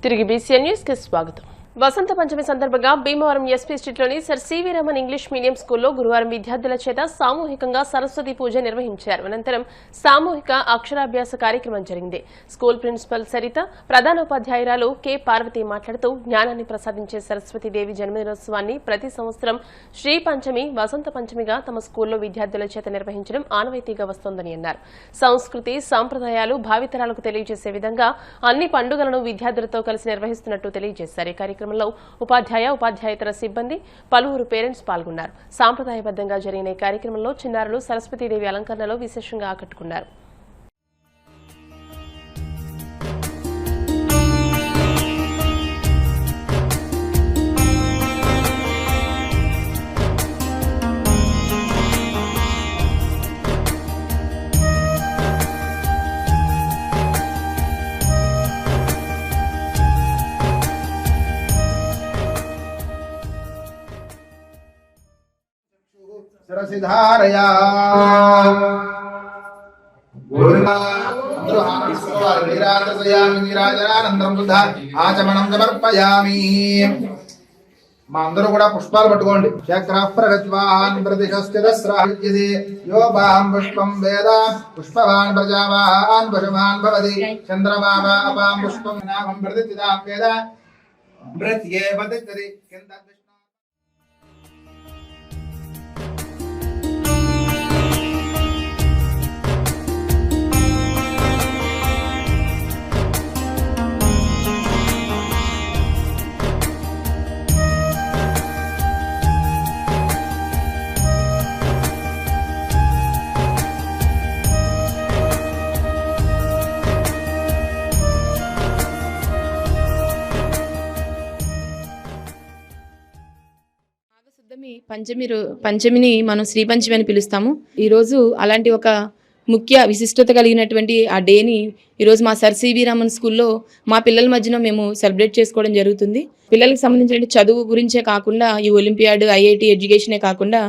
తిరిగి BCN news కి స్వాగతం. వసంత పంచమి సందర్భంగా భీమవరం ఎస్పీ స్ట్రీట్లోని sir CV Raman English medium స్కూల్లో గురువారం విద్యార్థుల చేత సామూహికంగా సరస్వతి పూజ నిర్వహించారు. అనంతరం సామూహిక అక్షరాభ్యాస కార్యక్రమం జరిగింది. స్కూల్ ప్రిన్సిపల్ సరిత, ప్రధానోపాధ్యాయురాలు కె పార్వతి మాట్లాడుతూ జ్ఞానాన్ని ప్రసాదించే సరస్వతీదేవి జన్మదినోత్సవాన్ని ప్రతి సంవత్సరం శ్రీ పంచమి, వసంత పంచమిగా తమ స్కూల్లో విద్యార్థుల చేత నిర్వహించడం ఆనవాయితీగా వస్తోందని అన్నారు. సంస్కృతి, సాంప్రదాయాలు భావితరాలకు తెలియజేసే విధంగా అన్ని పండుగలను విద్యార్థులతో కలిసి నిర్వహిస్తున్నట్టు తెలియజేశారు. కార్యక్రమంలో ఉపాధ్యాయేతర సిబ్బంది, పలువురు పేరెంట్స్ పాల్గొన్నారు. సాంప్రదాయబద్దంగా జరిగిన ఈ కార్యక్రమంలో చిన్నారులు సరస్వతీదేవి అలంకరణలో విశేషంగా ఆకట్టుకున్నారు. శిరసిధారయా ఆచమనం సమర్పయామి. మా అందరూ కూడా పుష్పాలు పట్టుకోండి. చక్రప్రగత్వాన్ ప్రతిశస్తిదస్రాహ్యతే యో బాహం పుష్పం వేద పుష్పవాన్ ప్రజావాన్ పశుమాన్ భవతి చంద్రమావా అపాం పుష్పం నామం ప్రతిదాం వేద ప్రత్యేవ తిష్టతి కింద. పంచమిని మనం శ్రీ పంచమి అని పిలుస్తాము. ఈరోజు అలాంటి ఒక ముఖ్య విశిష్టత కలిగినటువంటి ఆ డేని ఈరోజు మా సర్ సివి రమన్ స్కూల్లో మా పిల్లల మధ్యన మేము సెలబ్రేట్ చేసుకోవడం జరుగుతుంది. పిల్లలకు సంబంధించిన చదువు గురించే కాకుండా ఈ ఒలింపియాడ్, ఐఐటి ఎడ్యుకేషనే కాకుండా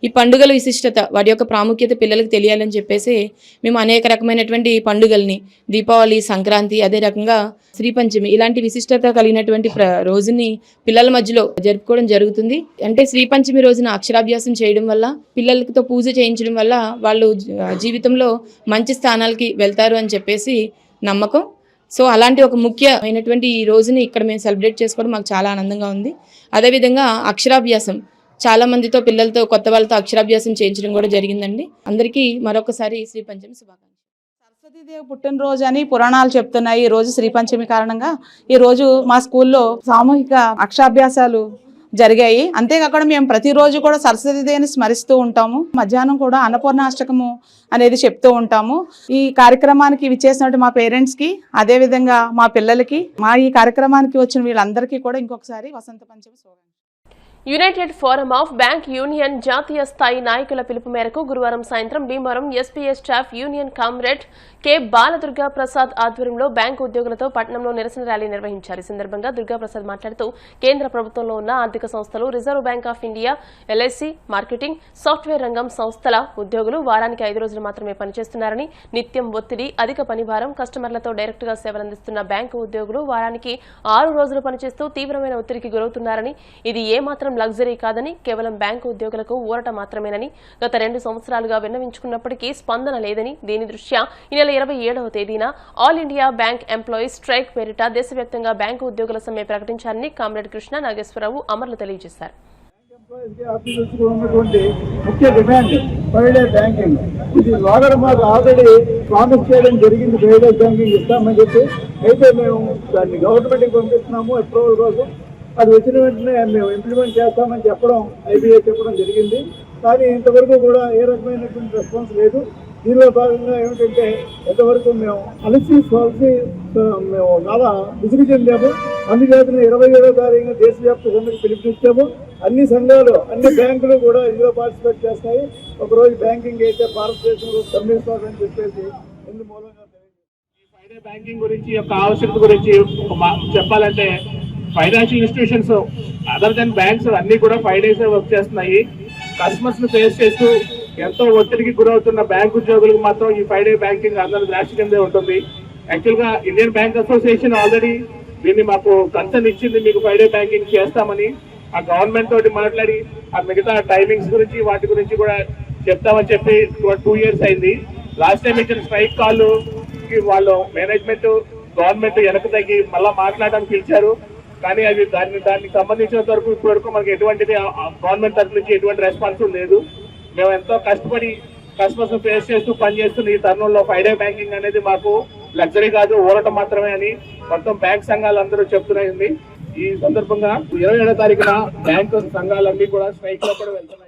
ఈ పండుగల విశిష్టత, వాటి యొక్క ప్రాముఖ్యత పిల్లలకు తెలియాలని చెప్పేసి మేము అనేక రకమైనటువంటి పండుగల్ని, దీపావళి, సంక్రాంతి, అదే రకంగా శ్రీ పంచమి ఇలాంటి విశిష్టత కలిగినటువంటి రోజుని పిల్లల మధ్యలో జరుపుకోవడం జరుగుతుంది. అంటే శ్రీ పంచమి రోజున అక్షరాభ్యాసం చేయడం వల్ల, పిల్లలతో పూజ చేయించడం వల్ల వాళ్ళు జీవితంలో మంచి స్థానాలకి వెళ్తారు అని చెప్పేసి నమ్మకం. సో అలాంటి ఒక ముఖ్యమైనటువంటి ఈ రోజుని ఇక్కడ మేము సెలబ్రేట్ చేసుకోవడం మాకు చాలా ఆనందంగా ఉంది. అదేవిధంగా అక్షరాభ్యాసం చాలా మందితో, పిల్లలతో, కొత్త వాళ్ళతో అక్షరాభ్యాసం చేయించడం కూడా జరిగిందండి. అందరికీ మరొకసారి శ్రీ పంచమి శుభాకాంక్షలు. సరస్వతీదేవి పుట్టినరోజు అని పురాణాలు చెప్తున్నాయి. ఈ రోజు శ్రీ పంచమి కారణంగా ఈ రోజు మా స్కూల్లో సామూహిక అక్షరాభ్యాసాలు జరిగాయి. అంతేకాకుండా మేము ప్రతిరోజు కూడా సరస్వతీదేవిని స్మరిస్తూ ఉంటాము. మధ్యాహ్నం కూడా అన్నపూర్ణాష్టకము అనేది చెప్తూ ఉంటాము. ఈ కార్యక్రమానికి విచ్చేసినట్టు మా పేరెంట్స్కి, అదేవిధంగా మా పిల్లలకి, మా ఈ కార్యక్రమానికి వచ్చిన వీళ్ళందరికీ కూడా ఇంకొకసారి వసంత పంచమి శుభాకాంక్షలు. United forum of bank union జాతీయ స్థాయి నాయకుల పిలుపు మేరకు గురువారం సాయంత్రం Bhimavaram SPS staff union comrade K Baladurga Prasad ఆధ్వర్యంలో బ్యాంకు ఉద్యోగులతో పట్టణంలో నిరసన ర్యాలీ నిర్వహించారు. ఈ సందర్భంగా దుర్గాప్రసాద్ మాట్లాడుతూ కేంద్ర ప్రభుత్వంలో ఉన్న ఆర్థిక సంస్థలు, reserve bank of India, LIC, marketing, software రంగం సంస్థల ఉద్యోగులు వారానికి 5 రోజులు మాత్రమే పనిచేస్తున్నారని, నిత్యం ఒత్తిడి, అధిక పనిభారం, కస్టమర్లతో డైరెక్ట్ గా సేవలందిస్తున్న బ్యాంకు ఉద్యోగులు వారానికి 6 రోజులు పనిచేస్తూ తీవ్రమైన ఒత్తిడికి గురవుతున్నారని, ఇది ఏమాత్రం లగ్జరీ కాదని, కేవలం బ్యాంకు ఉద్యోగులకు ఊరట మాత్రమేనని, గత 2 సంవత్సరాలుగా విన్నవించుకున్నప్పటికీ స్పందన లేదని, దీని దృష్ట్యా ఈ నెల 27వ తేదీన all India bank employees strike పేరిట దేశవ్యాప్తంగా బ్యాంకు ఉద్యోగుల సమ్మె ప్రకటించారని కామ్రేడ్ కృష్ణ నాగేశ్వరరావు అమర్లు తెలియజేశారు. ముఖ్య డిమాండ్ ప్రైవేట్ బ్యాంకింగ్. ఇది లోగడ మాకు ఆల్రెడీ ప్రామిస్ చేయడం జరిగింది, ప్రైవేట్ బ్యాంకింగ్ ఇస్తామని చెప్పి. అయితే మేము దాన్ని గవర్నమెంట్కి పంపిస్తున్నాము అప్రూవల్ కోసం. అది వచ్చిన వెంటనే మేము ఇంప్లిమెంట్ చేస్తామని చెప్పడం, ఐబీఐ చెప్పడం జరిగింది. కానీ ఇంతవరకు కూడా ఏ రకమైనటువంటి రెస్పాన్స్ లేదు. దీనిలో భాగంగా ఏమిటంటే ఎంతవరకు మేము అలసి మేము చాలా విసిగి చెందాము. అందుచేతనే 27వ తారీఖున దేశవ్యాప్త సమ్మెకు పిలుపునిచ్చాము. అన్ని సంఘాలు, అన్ని బ్యాంకులు కూడా ఇందులో పార్టిసిపేట్ చేస్తాయి. ఒకరోజు బ్యాంకింగ్ అయితే భారతదేశంలో సమ్మిస్తామని చెప్పేసి ఇందు మూలంగా ఫ్రైడే బ్యాంకింగ్ గురించి యొక్క ఆవశ్యకత గురించి చెప్పాలంటే, financial institutions other than banks అన్ని కూడా 5 days వర్క్ చేస్తున్నాయి. కస్టమర్స్ ను ఫేస్ చేస్తూ ఎంతో ఒత్తిడికి గురవుతున్న బ్యాంక్ ఉద్యోగులకు మాత్రం ఈ 5 day బ్యాంకింగ్ అందరూ ద్రాక్ష కిందే ఉంటుంది. యాక్చువల్ గా ఇండియన్ బ్యాంక్ అసోసియేషన్ ఆల్రెడీ దీన్ని మాకు కన్సర్న్ ఇచ్చింది, మీకు 5 డే బ్యాంకింగ్ చేస్తామని. ఆ గవర్నమెంట్ తోటి మాట్లాడి ఆ మిగతా టైమింగ్స్ గురించి వాటి గురించి కూడా చెప్తామని చెప్పి 2 years అయింది. లాస్ట్ టైం ఇచ్చిన స్ట్రైక్ కాల్ కి వాళ్ళు మేనేజ్మెంట్ గవర్నమెంట్ వెనక్కి తగ్గి మళ్ళా మాట్లాడడానికి పిలిచారు. కానీ అది దానికి సంబంధించినంత వరకు ఇప్పటివరకు మనకి ఎటువంటిది గవర్నమెంట్ తరఫు నుంచి ఎటువంటి రెస్పాన్స్ లేదు. మేము ఎంతో కష్టపడి కస్టమర్స్ ఫేస్ చేస్తూ పనిచేస్తున్న ఈ తరుణంలో 5 డే బ్యాంకింగ్ అనేది మాకు లగ్జరీ కాదు, ఊరటం మాత్రమే అని మొత్తం బ్యాంక్ సంఘాలు అందరూ చెప్తున్నాయి. ఈ సందర్భంగా 27వ తారీఖున బ్యాంకు సంఘాలన్నీ కూడా స్ట్రైక్ లో కూడా వెళ్తున్నాయి.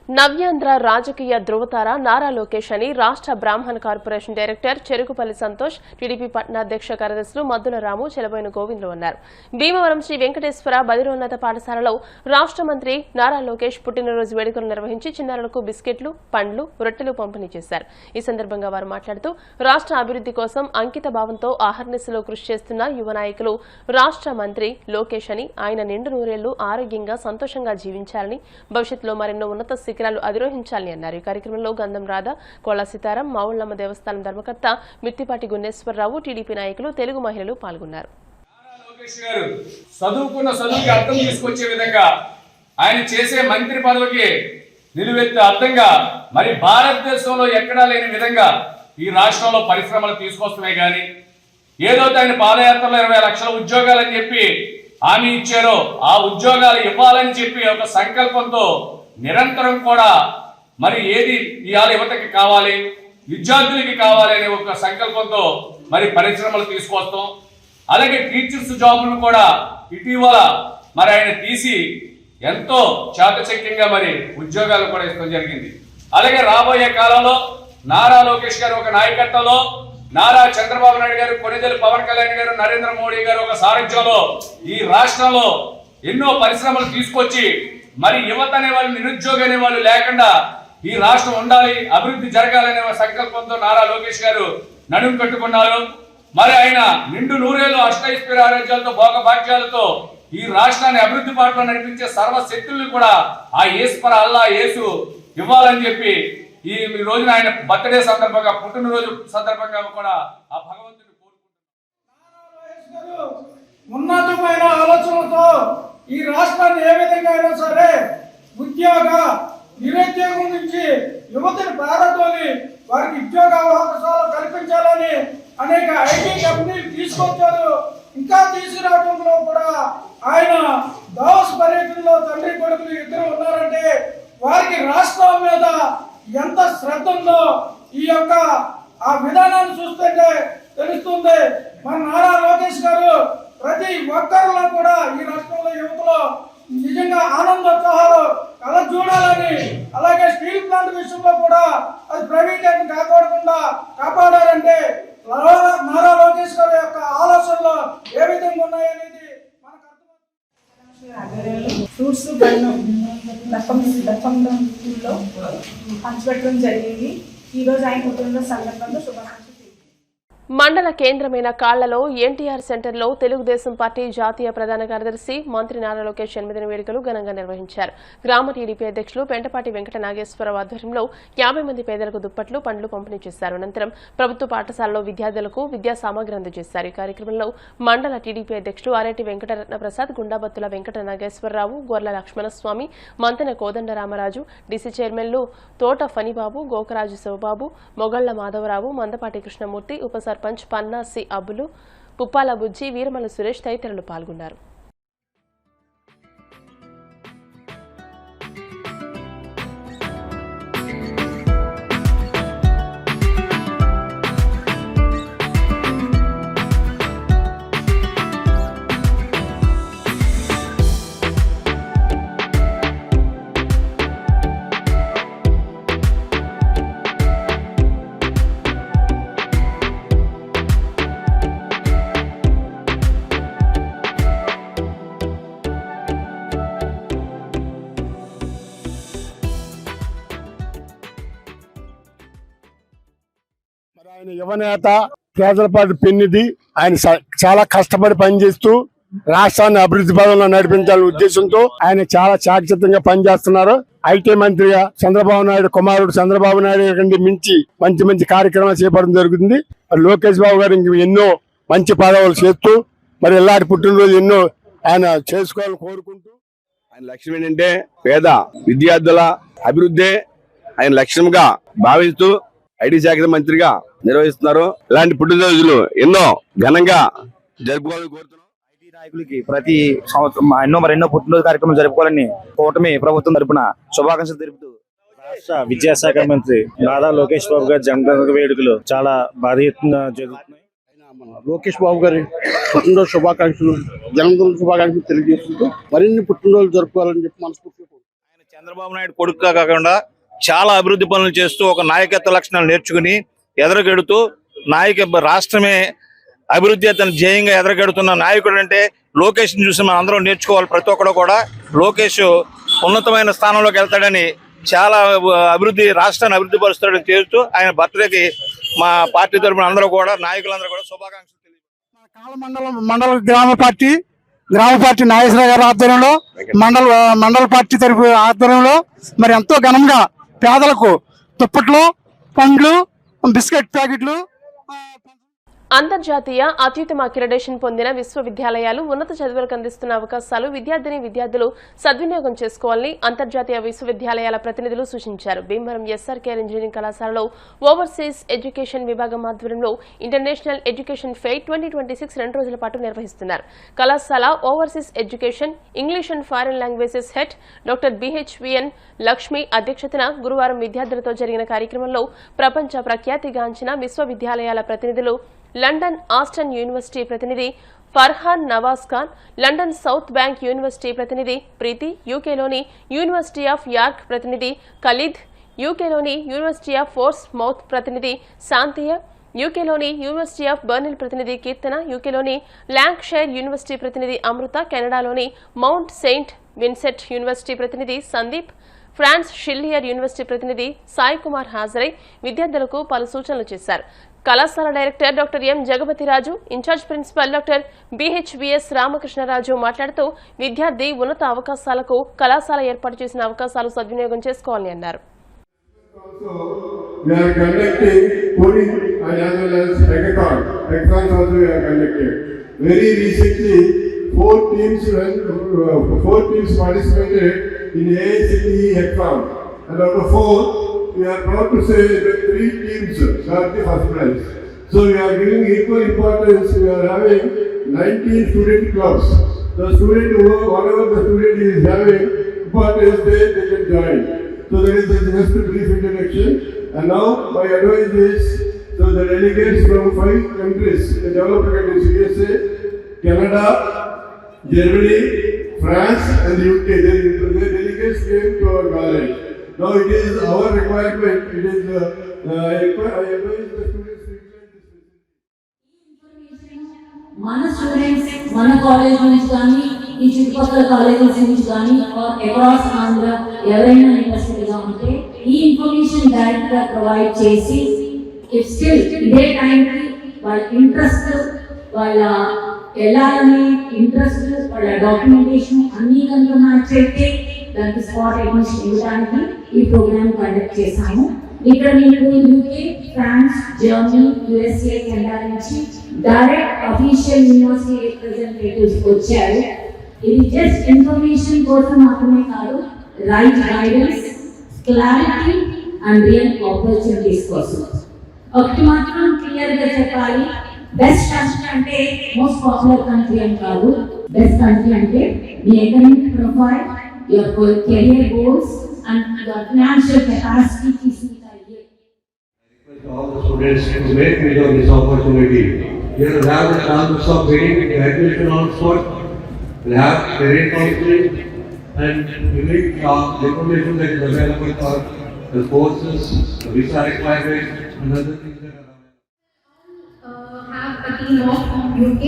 నవ్యాంధ్ర రాజకీయ ధృవతార నారా లోకేష్ అని రాష్ట్ర బ్రాహ్మణ corporation director Cherukupalli Santosh, TDP పట్టణాధ్యక్ష కార్యదర్శులు మద్దుల రాము, చెలబోయిన గోవిందులు అన్నారు. భీమవరం శ్రీ వెంకటేశ్వర బదిరోన్నత పాఠశాలలో రాష్ట్ర మంత్రి నారా లోకేష్ పుట్టినరోజు వేడుకలు నిర్వహించి చిన్నారులకు బిస్కెట్లు, పండ్లు, రొట్టెలు పంపిణీ చేశారు. ఈ సందర్భంగా వారు మాట్లాడుతూ రాష్ట్ర అభివృద్ధి కోసం అంకిత భావంతో ఆహర్నిశలో కృషి చేస్తున్న యువ నాయకులు రాష్ట్ర మంత్రి లోకేష్ అని, ఆయన నిండు నూరేళ్లు ఆరోగ్యంగా సంతోషంగా జీవించాలని, భవిష్యత్తులో మరెన్నో ఉన్నత శిఖరాలు అధిరోహించాలని అన్నారు. ఈ కార్యక్రమంలో గంధం రాధ, కోళ్ల సీతారాం, మావుళ్లమ్మ దేవస్థానం ధర్మకర్త మిత్తిపాటి గున్నేశ్వరరావు, టీడీపీ నాయకులు, తెలుగు మహిళలు పాల్గొన్నారు. చదువుకున్న చదువుకి అర్థం తీసుకొచ్చే విధంగా ఆయన చేసే మంత్రి పదవికి నిలువెత్తు అర్థంగా మరి భారతదేశంలో ఎక్కడా లేని విధంగా ఈ రాష్ట్రంలో పరిశ్రమలు తీసుకొస్తున్నాయి. కానీ ఏదైతే ఆయన పాదయాత్రలో 20 లక్షల ఉద్యోగాలని చెప్పి హామీ ఇచ్చారో ఆ ఉద్యోగాలు ఇవ్వాలని చెప్పి ఒక సంకల్పంతో నిరంతరం కూడా మరి ఏది ఇవాళ యువతకి కావాలి, విద్యార్థులకి కావాలి అనే ఒక సంకల్పంతో మరి పరిశ్రమలు తీసుకొస్తాం. అలాగే టీచర్స్ జాబులను కూడా ఇటీవల మరి ఆయన తీసి ఎంతో చాకచక్యంగా మరి ఉద్యోగాలు కూడా ఇవ్వడం జరిగింది. అలాగే రాబోయే కాలంలో నారా లోకేష్ గారు ఒక నాయకత్వంలో, నారా చంద్రబాబు నాయుడు గారు, కొణిదెల పవన్ కళ్యాణ్ గారు, నరేంద్ర మోడీ గారు ఒక సారథ్యంలో ఈ రాష్ట్రంలో ఎన్నో పరిశ్రమలు తీసుకొచ్చి మరి యువత అనే వాళ్ళు, నిరుద్యోగ అనే వాళ్ళు లేకుండా ఈ రాష్ట్రం ఉండాలి, అభివృద్ధి జరగాలనే సంకల్పంతో నారా లోకేష్ గారు నడుము కట్టుకున్నారు. మరి ఆయన నిండు నూరేళ్లు అష్టైశ్వర్య ఆరోగ్యాలతో, భోగభాగ్యాలతో ఈ రాష్ట్రాన్ని అభివృద్ధి బాటలో నడిపించే సర్వశక్తుల్ని కూడా ఆ యేసుపర అల్లా యేసు ఇవ్వాలని చెప్పి ఈ రోజున ఆయన బర్త్డే సందర్భంగా, పుట్టినరోజు సందర్భంగా కూడా ఆ భగవంతుని కోరుకుంటున్నారు. ఉన్నతమైన ఆలోచనలతో ఈ రాష్ట్రాన్ని ఏ విధంగా అయినా సరే ఉద్యోగ నిరుద్యోగం నుంచి యువతను పారదోలి వారికి ఉద్యోగ అవకాశాలు కల్పించాలని అనేక ఐటీ కంపెనీలు తీసుకొచ్చారు. ఇంకా తీసుకురావడంలో కూడా ఆయన దావోస్ పర్యటనలో తండ్రి కొడుకులు ఇద్దరు ఉన్నారంటే వారికి రాష్ట్రం మీద ఎంత శ్రద్ధ ఉందో ఈ యొక్క ఆ విధానాన్ని చూస్తుంటే తెలుస్తుంది. మన నారా లోకేష్ గారు ప్రతి ఒక్కరిలో కూడా ఈ రాష్ట్రంలో యువతలో నిజంగా ఆనందోత్సాహాలు కళ చూడాలని, అలాగే స్టీల్ ప్లాంట్ విషయంలో కూడా అది ప్రైవేట్ కాపాడారంటే నారా లోకేష్ గారి యొక్క ఆలోచనలు ఏ విధంగా ఉన్నాయనేది మనకు అర్థమవుతుంది. ఫ్రూట్స్ దప్పంలో పంచిపెట్టడం జరిగింది. ఈరోజు ఆయన పుట్టినరోజు సందర్భంగా శుభాకాంక్షలు. మండల కేంద్రమైన కాళ్లలో ఎన్టీఆర్ సెంటర్లో తెలుగుదేశం పార్టీ జాతీయ ప్రధాన కార్యదర్శి మంత్రి నారా లోకేష్ జన్మదిన వేడుకలు ఘనంగా నిర్వహించారు. గ్రామ టీడీపీ అధ్యక్షులు పెంటపాటి వెంకట నాగేశ్వరరావు ఆధ్వర్యంలో 50 మంది పేదలకు దుప్పట్లు, పండ్లు పంపిణీ చేశారు. అనంతరం ప్రభుత్వ పాఠశాలలో విద్యార్థులకు విద్యా సామగ్రి అందజేశారు. ఈ కార్యక్రమంలో మండల టీడీపీ అధ్యక్షులు ఆరేటి వెంకటరత్న ప్రసాద్, గుండాబత్తుల వెంకట నాగేశ్వరరావు, గొర్ల లక్ష్మణస్వామి, మంతెన కోదండరామరాజు, డీసీ చైర్మన్లు తోట ఫణిబాబు, గోకరాజు శివబాబు, మొగళ్ల మాధవరావు, మందపాటి కృష్ణమూర్తి, ఉప సర్పంచ్ పన్నాసి అబ్బులు, పుప్పాల బుజ్జి, వీరమల సురేష్ తదితరులు పాల్గొన్నారు. ఆయన యువనేత, పేదల పార్టీ పెన్నిది. ఆయన చాలా కష్టపడి పనిచేస్తూ రాష్ట్రాన్ని అభివృద్ధి పదంలో నడిపించాలనే ఉద్దేశంతో ఆయన చాలా చాకచక్యంగా పనిచేస్తున్నారు. ఐటీ మంత్రిగా చంద్రబాబు నాయుడు కుమారుడు చంద్రబాబు నాయుడు కంటే మించి మంచి మంచి కార్యక్రమాలు చేపట్టడం జరుగుతుంది. లోకేష్ బాబు గారు ఎన్నో మంచి పదవులు చేస్తూ మరి ఇలాంటి పుట్టినరోజు ఎన్నో ఆయన చేసుకోవాలని కోరుకుంటూ, ఆయన లక్ష్యం ఏంటంటే పేద విద్యార్థుల అభివృద్ధి ఆయన లక్ష్యంగా భావిస్తూ ఐటీ శాఖ మంత్రిగా నిర్వహిస్తున్నారు. ఇలాంటి పుట్టినరోజులు ఎన్నో ఘనంగా జరుపుకోవాలని కోరుతున్నాం. ఐటీ నాయకులకి ప్రతి సంవత్సరం మరెన్నో పుట్టినరోజు కార్యక్రమం జరుపుకోవాలని కూటమి ప్రభుత్వం తరపున శుభాకాంక్షలు తెలుపుతూ రాష్ట్ర విద్యాశాఖ మంత్రి నారా లోకేష్ బాబు గారి జన్మదిన వేడుకలు చాలా భారీ ఎత్తున జరుగుతున్నాయి. లోకేష్ బాబు గారి పుట్టినరోజు శుభాకాంక్షలు, జన్మదిన శుభాకాంక్షలు తెలియజేస్తుంటూ మరిన్ని పుట్టినరోజు జరుపుకోవాలని చెప్పి మనస్ఫూర్తిగా ఆయన చంద్రబాబు నాయుడు కొడుకుగా కాకుండా చాలా అభివృద్ధి పనులు చేస్తూ ఒక నాయకత్వ లక్షణాలు నేర్చుకుని ఎదరగెడుతూ రాష్ట్రమే అభివృద్ధి అతను ధ్యేయంగా ఎదరగెడుతున్న నాయకుడు అంటే లోకేష్ ని చూసి మనం అందరం నేర్చుకోవాలి. ప్రతి ఒక్కరు కూడా లోకేష్ ఉన్నతమైన స్థానంలోకి వెళ్తాడని, చాలా రాష్ట్రాన్ని అభివృద్ధి పరుస్తాడని చేస్తూ ఆయన బర్త్డేకి మా పార్టీ తరఫున అందరూ కూడా నాయకులందరూ కూడా శుభాకాంక్షలు తెలియజేస్తారు. మండల గ్రామ పార్టీ నాగేశ్వర గారి ఆధ్వర్యంలో మండల పార్టీ తరఫు ఆధ్వర్యంలో మరి ఎంతో ఘనంగా పేదలకు దుప్పట్లు, పండ్లు, బిస్కెట్ ప్యాకెట్లు. అంతర్జాతీయ అత్యుత్తమ అక్రిడేషన్ పొందిన విశ్వవిద్యాలయాలు ఉన్నత చదువులకు అందిస్తున్న అవకాశాలు విద్యార్థులు సద్వినియోగం చేసుకోవాలని అంతర్జాతీయ విశ్వవిద్యాలయాల ప్రతినిధులు సూచించారు. భీమవరం ఎస్ఆర్కేఆర్ ఇంజనీరింగ్ కళాశాలలో ఓవర్సీస్ ఎడ్యుకేషన్ విభాగం ఆధ్వర్యంలో ఇంటర్నేషనల్ ఎడ్యుకేషన్ ఫెయిర్ 2026 2 రోజుల పాటు నిర్వహిస్తున్నారు. కళాశాల overseas education English and foreign languages head doctor BHVN Lakshmi అధ్యక్షతన గురువారం విద్యార్థులతో జరిగిన కార్యక్రమంలో ప్రపంచ ప్రఖ్యాతిగాంచిన విశ్వవిద్యాలయాల ప్రతినిధులు లండన్ ఆస్టన్ యూనివర్సిటీ ప్రతినిధి Farhan Nawaz Khan, London South Bank University ప్రతినిధి ప్రీతి, యూకేలోని యూనివర్సిటీ ఆఫ్ యార్క్ ప్రతినిధి ఖలీద్, యూకేలోని యూనివర్సిటీ ఆఫ్ ఫోర్స్ మౌత్ ప్రతినిధి శాంతియ, యూకేలోని యూనివర్సిటీ ఆఫ్ బర్నిల్ ప్రతినిధి కీర్తన, యూకేలోని ల్యాంకషైర్ యూనివర్సిటీ ప్రతినిధి అమృత, కెనడాలోని మౌంట్ సెయింట్ విన్సెంట్ యూనివర్సిటీ ప్రతినిధి సందీప్, ఫ్రాన్స్ షిల్లియర్ యూనివర్సిటీ ప్రతినిధి సాయి కుమార్ హాజరై విద్యార్థులకు పలు సూచనలు చేశారు. కళాశాల director doctor M Jagapathiraju, incharge principal doctor BHVS Ramakrishnaraju మాట్లాడుతూ విద్యార్థి ఉన్నత అవకాశాలకు కళాశాల ఏర్పాటు చేసిన అవకాశాలు సద్వినియోగం చేసుకోవాలని అన్నారు. We are proud to say that 3 teams got the first prize. So we are giving equal importance. We are having 19 student clubs. The student, whatever the student is having importance, they can join. So that is just a brief introduction. And now my advice is, so the delegates from 5 countries, the developed countries, USA, Canada, Germany, France and UK, the delegates came to our college. Now it is our requirement, it is I advise the students to utilize this. మన students మన college నుంచి కానీ ఈ చుట్టుపక్కల colleges నుంచి కానీ across Andhra ఎవరైనా ఇంట్రెస్టెడ్గా ఉంటే ఈ ఇన్ఫర్మేషన్ డైరెక్ట్గా ప్రొవైడ్ చేసి ఇఫ్ స్టిల్ ఇదే టైంకి వాళ్ళ ఇంట్రెస్ట్, వాళ్ళ వెళ్ళాలని ఇంట్రెస్ట్, వాళ్ళ డాక్యుమెంటేషన్ అన్నీ కనుక మ్యాచ్ అయితే దానికి స్పాట్ అడ్మిషన్ ఇవ్వడానికి ఈ ప్రోగ్రామ్ కండక్ట్ చేశాము. ఇక్కడ మీకు UK, France, Germany, USA, Canada నుంచి డైరెక్ట్ అఫీషియల్ యూనివర్సిటీ రిప్రజెంటేటివ్స్ వచ్చారు. ఇది జస్ట్ ఇన్ఫర్మేషన్ కోసం మాత్రమే కాదు, right guidance, clarity and real opportunities కోసం. ఒకటి మాత్రం క్లియర్గా చెప్పాలి, బెస్ట్ కంట్రీ అంటే మోస్ట్ పాపులర్ కంట్రీ అని కాదు. బెస్ట్ కంట్రీ అంటే మీ economic profile, your career goals and your financial capacity to see all the students to make use of this opportunity. You will have the chance of getting graduation on spot, will have career counseling and unique information that is available for the courses, the visa requirements and other things that are available. Have a team of UK,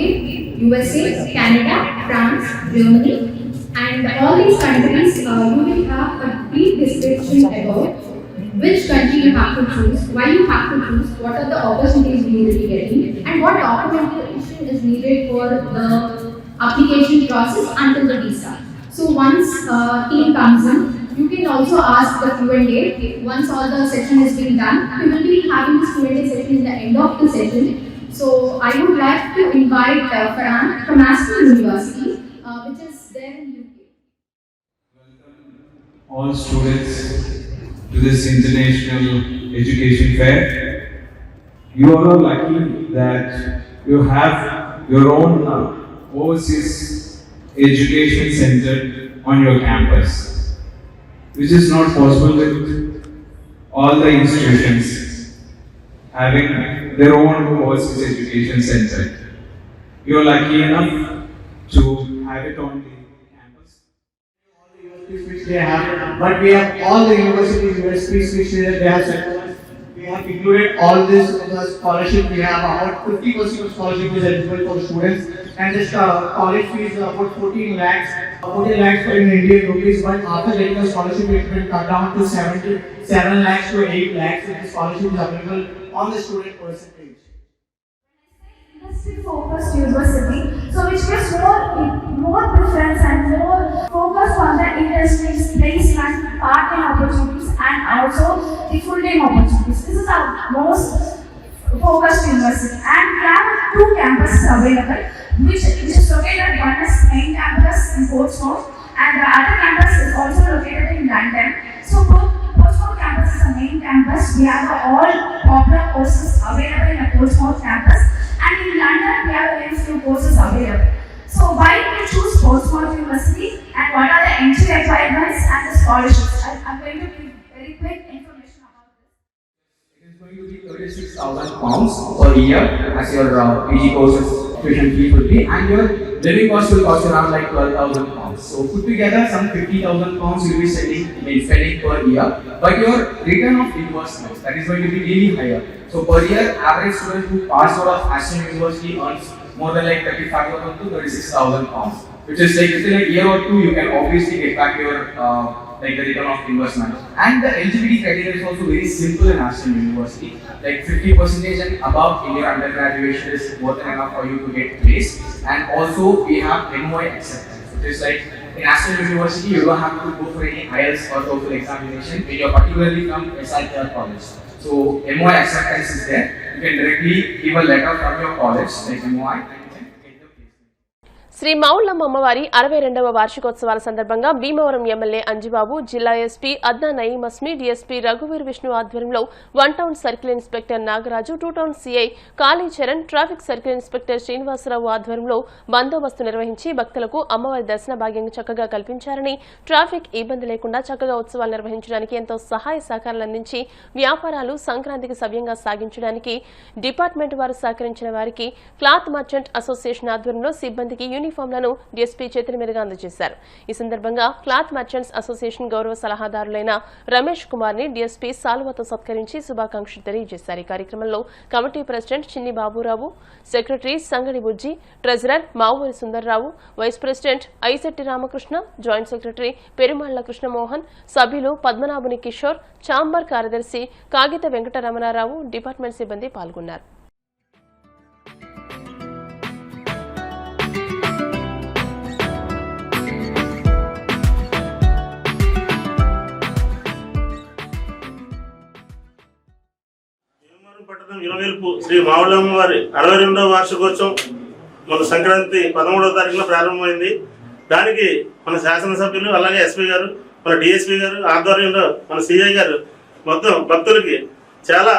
USA, Canada, France, Germany. And all these countries, you will have a brief description about which country you have to choose, why you have to choose, what are the opportunities you will be getting, and what documentation is needed for the application process until the visa. So once team comes in, you can also ask the Q&A. Once all the session has been done, we will be having this Q&A session in the end of the session. So I would like to invite Farhan from Aston University, which is there in UK. All students to this international education fair. You are all lucky that you have your own overseas education center on your campus, which is not possible with all the institutions having their own overseas education center. You are lucky enough to have it on the campus. Which they have, but we have all the universities which they have set. We have included all this in the scholarship. We have about 50% of scholarship is eligible for the students, and this college fees is about 14 lakhs for in Indian rupees. But after getting the scholarship, it will cut down to 7 lakhs to 8 lakhs, and the scholarship is available on the student percentage. Industry-focused university, so which gives more preference and more focus on the industries, placement, part-time opportunities, and also the full-time opportunities. This is our most focused university, and we have 2 campuses available, which is located. One is main campus in Portsmouth, and the other campus is also located in London. So both Portsmouth campus is the main campus. We have all popular courses available in the Portsmouth campus. And in London, we have very few courses available. So why did we choose Portsmouth University, and what are the entry requirements and the scholarships? I'm going to give very quick information about this. It is going to be £36,000 per year as your PG courses tuition fee will be, and your living cost will cost around like £12,000. So put together some £50,000 you'll be spending per year, but your return of investment, that is going to be really higher. So per year, average student who passed out of Aston University earns more than like 35,000 to 36,000 pounds, which is like within a year or two you can obviously get back your like the return of investment. And the eligibility criteria is also very simple in Aston University. Like 50% and above in your undergraduation is more than enough for you to get placed. And also we have MOI acceptance, which is like in Aston University you don't have to go for any IELTS or TOEFL examination when you're particularly from SITR college. So MOI acceptance is there. You can directly give a letter from your college, like MOI, and you can get the placement. Shri Moullamma అమ్మవారి 62వ వార్షికోత్సవాల సందర్భంగా Bhimavaram MLA Anjibabu, జిల్లా SP అద్నా Nayeem అస్మి, DSP రఘువీర్ విష్ణు ఆధ్వర్యంలో 1 town circle inspector Nagaraju, 2 town CI Kalicharan, traffic circle inspector Srinivasarao ఆధ్వర్యంలో బందోబస్తు నిర్వహించి భక్తులకు అమ్మవారి దర్శన భాగ్యం చక్కగా కల్పించారని, ట్రాఫిక్ ఇబ్బంది లేకుండా చక్కగా ఉత్సవాలు నిర్వహించడానికి ఎంతో సహాయ సహకారాలు అందించి వ్యాపారాలు సంక్రాంతికి సవ్యంగా సాగించడానికి డిపార్ట్మెంట్ వారు సహకరించిన వారికి క్లాత్ మర్చెంట్ అసోసియేషన్ ఆధ్వర్యంలో సిబ్బందికి యూనిఫామ్లను డీఎస్పీ చేతుల మీదుగా అందజేశారు. ఈ సందర్భంగా క్లాత్ మర్చెంట్స్ అసోసియేషన్ గౌరవ సలహాదారులైన రమేష్ కుమార్ ని డీఎస్పీ సాల్వతో సత్కరించి శుభాకాంక్షలు తెలియజేశారు. ఈ కార్యక్రమంలో committee president Chinni Baburao, secretary Sangadi Bujji, treasurer Mavuri Sundarrao, vice president Aishetti Ramakrishna, joint secretary Perumalla Krishnamohan, సభ్యులు పద్మనాభుని కిషోర్, ఛాంబర్ కార్యదర్శి కాగిత వెంకటరమణారావు, డిపార్ట్మెంట్ సిబ్బంది పాల్గొన్నారు. పట్టణం ఇలవేల్పు శ్రీ మావుళ్ళమ్మ వారి 62వ వార్షికోత్సవం మన సంక్రాంతి 13వ తారీఖున ప్రారంభమైంది. దానికి మన శాసనసభ్యులు, అలాగే ఎస్పీ గారు, మన డిఎస్పీ గారు ఆధ్వర్యంలో మన సిఐ గారు మొత్తం భక్తులకి చాలా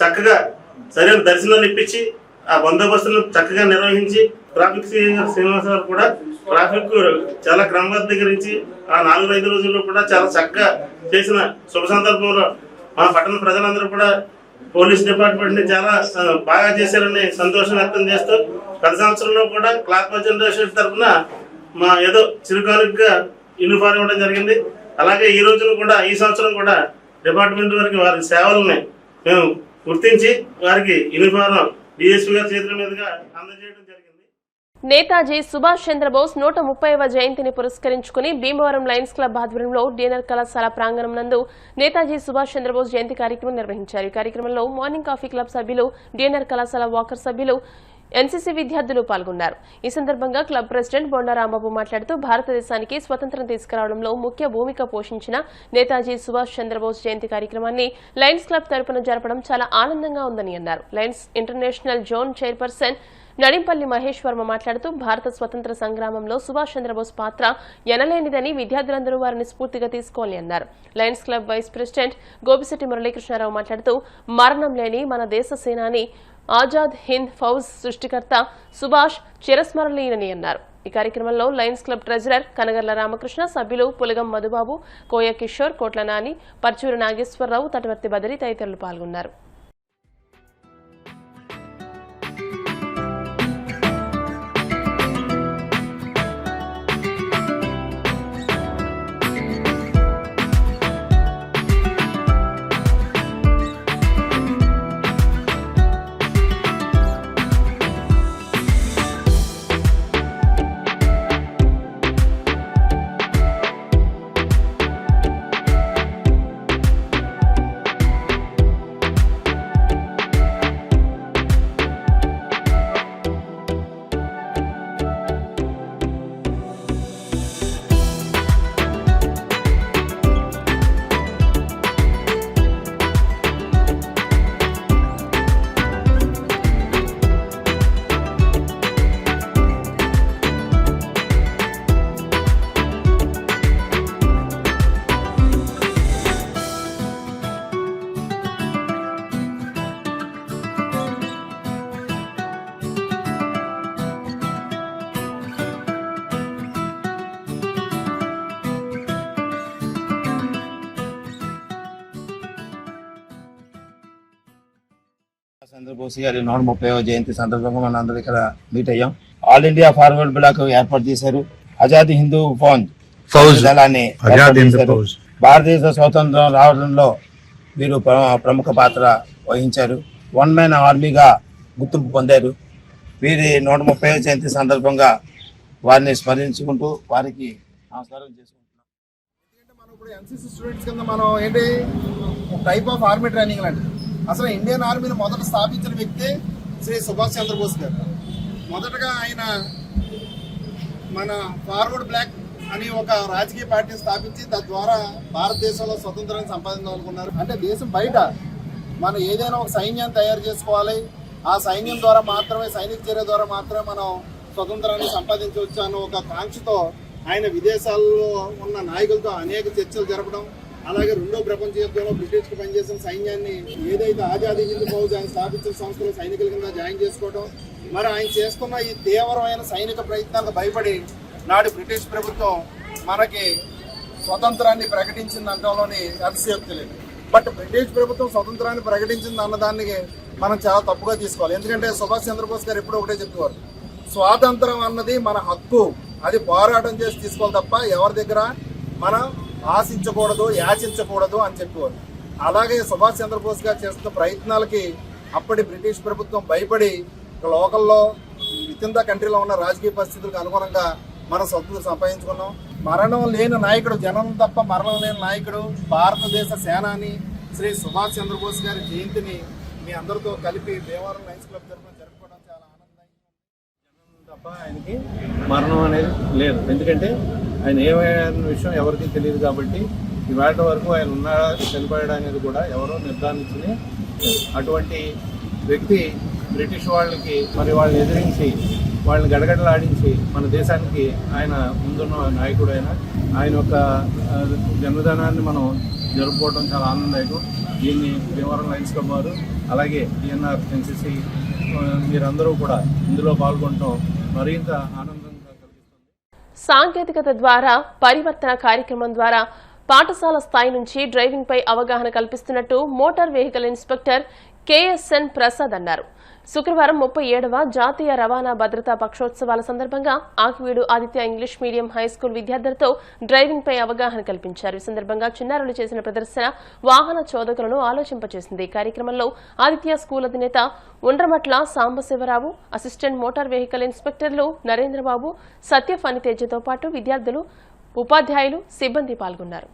చక్కగా సరైన దర్శనాలు ఇప్పించి ఆ బందోబస్తును చక్కగా నిర్వహించి, ట్రాఫిక్ సిఐ గారు శ్రీనివాసరావు కూడా ట్రాఫిక్ చాలా క్రమబద్ధీకరించి ఆ 4-5 రోజుల్లో కూడా చాలా చక్కగా చేసిన శుభ సందర్భంలో మా పట్టణ ప్రజలందరూ కూడా పోలీస్ డిపార్ట్మెంట్ ని చాలా బాగా చేశారని సంతోషం వ్యక్తం చేస్తూ గత సంవత్సరంలో కూడా క్లాత్ మర్చెంట్ తరఫున మా ఏదో చిరుకానుకగా యూనిఫామ్ ఇవ్వడం జరిగింది. అలాగే ఈ రోజున కూడా ఈ సంవత్సరం కూడా డిపార్ట్మెంట్ వారికి వారి సేవలని మేము గుర్తించి వారికి యూనిఫామ్ డిఎస్పీ గారి చేతుల మీదుగా అందజేయడం జరిగింది. నేతాజీ సుభాష్ చంద్రబోస్ 130వ జయంతిని పురస్కరించుకుని భీమవరం లయన్స్ క్లబ్ ఆధ్వర్యంలో డిఎన్ఆర్ కళాశాల ప్రాంగణం నందు నేతాజీ సుభాష్ చంద్రబోస్ జయంతి కార్యక్రమం నిర్వహించారు. ఈ కార్యక్రమంలో మార్నింగ్ కాఫీ క్లబ్ సభ్యులు, డిఎన్ఆర్ కళాశాల వాకర్ సభ్యులు, ఎన్సీసీ విద్యార్థులు పాల్గొన్నారు. ఈ సందర్భంగా క్లబ్ ప్రెసిడెంట్ బొండా రాంబాబు మాట్లాడుతూ భారతదేశానికి స్వతంత్రం తీసుకురావడంలో ముఖ్య భూమిక పోషించిన నేతాజీ సుభాష్ చంద్రబోస్ జయంతి కార్యక్రమాన్ని లయన్స్ క్లబ్ తరపున జరపడం చాలా ఆనందంగా ఉందని అన్నారు. Lions international zone chairperson Nadimpalli Mahesh Varma మాట్లాడుతూ భారత స్వతంత్ర సంగ్రామంలో సుభాష్ చంద్రబోస్ పాత్ర ఎనలేనిదని విద్యార్థులందరూ వారిని స్ఫూర్తిగా తీసుకోవాలని అన్నారు. Lions Club vice president Gopisetti Muralikrishnarao మాట్లాడుతూ మరణం లేని మన దేశ సేనాని ఆజాద్ హింద్ ఫౌజ్ సృష్టికర్త సుభాష్ చిరస్మరణీయులని అన్నారు. ఈ కార్యక్రమంలో Lions club treasurer Kanagarla Ramakrishna, సభ్యులు పులగం మధుబాబు, కోయ కిషోర్, కోట్ల నాని, పర్చూరు నాగేశ్వరరావు, తటవర్తి బదరి తదితరులు పాల్గొన్నారు. చంద్రబోస్ గారి 130వ జయంతి సందర్భంగా మన అందరూ ఇక్కడ మీట్ అయ్యాం. ఆల్ ఇండియా ఫార్వర్డ్ బ్లాక్ ఏర్పాటు చేశారు. ఆజాద్ హిందూ ఫౌజ్ దళాన్ని భారతదేశ స్వాతంత్రం రావడంలో వీరు ప్రముఖ పాత్ర వహించారు. వన్ మ్యాన్ ఆర్మీగా గుర్తింపు పొందారు. వీరి 130వ జయంతి సందర్భంగా వారిని స్మరించుకుంటూ వారికి నమస్కారం చేసుకుంటున్నాం. మనం ఇప్పుడు ఎన్సీసీ స్టూడెంట్స్ కింద మనం ఏంటి టైప్ ఆఫ్ ఆర్మీ ట్రైనింగ్ లాంటి అసలు ఇండియన్ ఆర్మీని మొదట స్థాపించిన వ్యక్తి శ్రీ సుభాష్ చంద్రబోస్ గారు. మొదటగా ఆయన మన ఫార్వర్డ్ బ్లాక్ అని ఒక రాజకీయ పార్టీని స్థాపించి తద్వారా భారతదేశంలో స్వతంత్రాన్ని సంపాదించాలనుకున్నారు. అంటే దేశం బయట మనం ఏదైనా ఒక సైన్యాన్ని తయారు చేసుకోవాలి, ఆ సైన్యం ద్వారా మాత్రమే, సైనిక చర్య ద్వారా మాత్రమే మనం స్వతంత్రాన్ని సంపాదించవచ్చు అన్న ఒక కాంక్షతో ఆయన విదేశాల్లో ఉన్న నాయకులతో అనేక చర్చలు జరపడం, అలాగే రెండో ప్రపంచ యుద్ధంలో బ్రిటిష్కి పనిచేసిన సైన్యాన్ని ఏదైతే ఆజాదీ హింద్ ఫౌజ్ ఆయన స్థాపించిన సంస్థలో సైనికుల కింద జాయిన్ చేసుకోవడం, మరి ఆయన చేసుకున్న ఈ తీవ్రమైన సైనిక ప్రయత్నాలకు భయపడి నాడు బ్రిటిష్ ప్రభుత్వం మనకి స్వతంత్రాన్ని ప్రకటించింది అనడంలోని అతిశయోక్తి లేదు. బట్ బ్రిటిష్ ప్రభుత్వం స్వతంత్రాన్ని ప్రకటించింది అన్నదానికి మనం చాలా తప్పుగా తీసుకోవాలి. ఎందుకంటే సుభాష్ చంద్రబోస్ గారు ఎప్పుడూ ఒకటే చెప్పేవారు, స్వాతంత్రం అన్నది మన హక్కు, అది పోరాటం చేసి తీసుకోవాలి తప్ప ఎవరి దగ్గర మనం ఆశించకూడదు, యాచించకూడదు అని చెప్పేవారు. అలాగే సుభాష్ చంద్రబోస్ గారు చేస్తున్న ప్రయత్నాలకి అప్పటి బ్రిటిష్ ప్రభుత్వం భయపడి లోకల్లో విత్ ఇన్ ద కంట్రీలో ఉన్న రాజకీయ పరిస్థితులకు అనుగుణంగా మనం స్వతంత్రం సంపాదించుకున్నాం. మరణం లేని నాయకుడు, జనం తప్ప మరణం లేని నాయకుడు, భారతదేశ సేనాని శ్రీ సుభాష్ చంద్రబోస్ గారి జయంతిని మీ అందరితో కలిపి దేవారం లయన్స్ క్లబ్ తరఫున జరుపుకోవడం చాలా ఆనందంగా. జనం తప్ప ఆయనకి మరణం అనేది లేదు. ఎందుకంటే ఆయన ఏమైనా విషయం ఎవరికి తెలియదు కాబట్టి ఇవాళ వరకు ఆయన ఉన్నాడా చనిపోయాడా అనేది కూడా ఎవరో నిర్ధారించని అటువంటి వ్యక్తి బ్రిటిష్ వాళ్ళకి మరి వాళ్ళని ఎదిరించి వాళ్ళని గడగడలాడించి మన దేశానికి ఆయన ముందున్న నాయకుడు. ఆయన యొక్క జన్మదినాన్ని మనం జరుపుకోవడం చాలా ఆనందదాయకం. దీన్ని భీమవరం లయన్స్ క్లబ్ వారు అలాగే టీఎన్ఆర్ ఎన్సీసీ మీరందరూ కూడా ఇందులో పాల్గొనడం మరింత ఆనందంగా కలిగిస్తుంది. సాంకేతికత ద్వారా పరివర్తన కార్యక్రమం ద్వారా పాఠశాల స్థాయి నుంచి డ్రైవింగ్ పై అవగాహన కల్పిస్తున్నట్టు motor vehicle inspector KSN Prasad అన్నారు. శుక్రవారం 37వ జాతీయ రవాణా భద్రతా పక్షోత్సవాల సందర్భంగా Akividu Aditya English medium high school విద్యార్థులతో డ్రైవింగ్ పై అవగాహన కల్పించారు. ఈ సందర్భంగా చిన్నారులు చేసిన ప్రదర్శన వాహన చోదకులను ఆలోచింపచేసింది. కార్యక్రమంలో ఆదిత్య స్కూల్ అధినేత Undramatla Sambasivarao, assistant motor vehicle ఇన్స్పెక్టర్లు నరేంద్రబాబు, సత్య ఫణితేజతో పాటు విద్యార్థులు, ఉపాధ్యాయులు, సిబ్బంది పాల్గొన్నారు.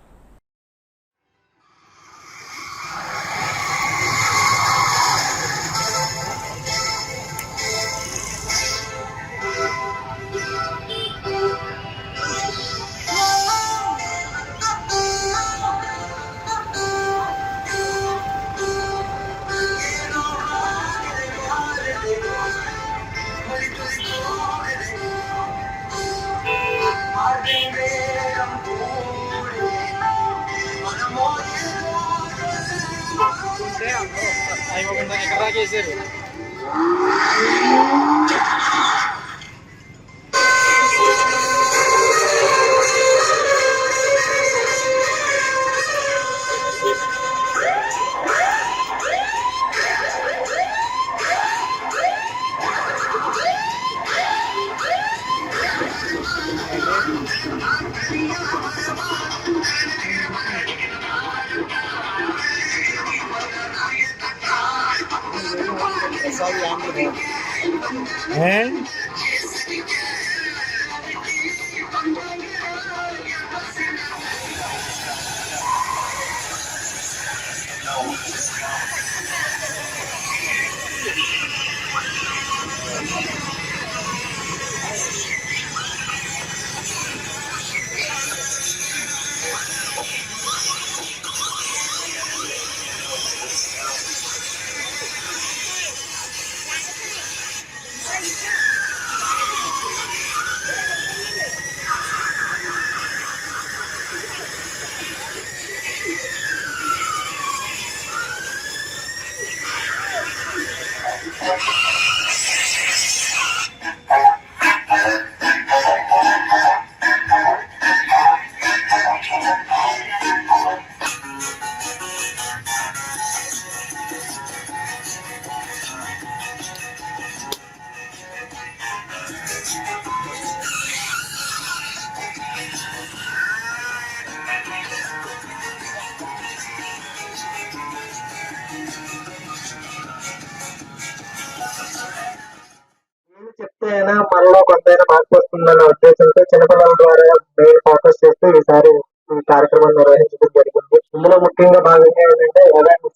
చెప్తేనా మనలో కొంతైనా మార్పు వస్తుందన్న ఉద్దేశంతో చిన్నపిల్లల ద్వారా మెయిన్ ఫోకస్ చేస్తూ ఈసారి ఈ కార్యక్రమం నిర్వహించడం జరిగింది. ఇందులో ముఖ్యంగా భాగంగా ఏంటంటే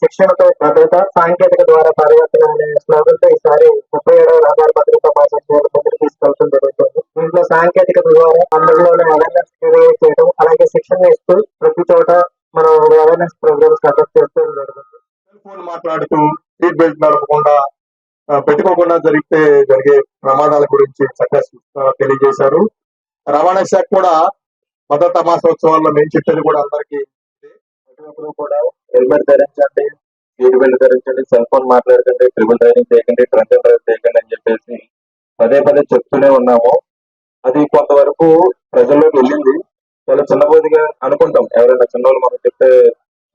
శిక్షణతో భద్రత, సాంకేతిక ద్వారా పరివర్తన అనే స్లోగన్ తో ఈసారి 37వ రహదారి భద్రతా మాసోత్సవాలు ముందుకు తీసుకెళ్లడం జరుగుతుంది. దీంట్లో సాంకేతికత ద్వారా అందరిలోనే అవేర్నెస్ క్రియేట్ చేయడం, అలాగే శిక్షణ ఇస్తూ ప్రతి చోట మనం అవేర్నెస్ ప్రోగ్రామ్స్ కండక్ట్ చేస్తూ జరుగుతుంది. ఫోన్ మాట్లాడుతూ సీట్ బెల్ట్ నడపకుండా పెట్టుకోకుండా జరిగే ప్రమాదాల గురించి చక్కగా తెలియజేశారు. రవాణా శాఖ కూడా భద్రతా మాసోత్సవాల్లో మేము చెప్పేది కూడా అందరికీ ప్రతి ఒక్కరు కూడా హెల్మెట్ ధరించండి, సీట్ బెల్ట్ ధరించండి, సెల్ ఫోన్ మాట్లాడకండి, ట్రిపుల్ డ్రైవింగ్ చేయకండి, డ్రంక్ అండ్ డ్రైవ్ చేయకండి అని చెప్పేసి పదే చెప్తూనే ఉన్నాము. అది కొంతవరకు ప్రజల్లోకి వెళ్ళింది. చాలా చిన్నబోదిగా అనుకుంటాం, ఎవరైనా చిన్నోళ్ళు మనం చెప్తే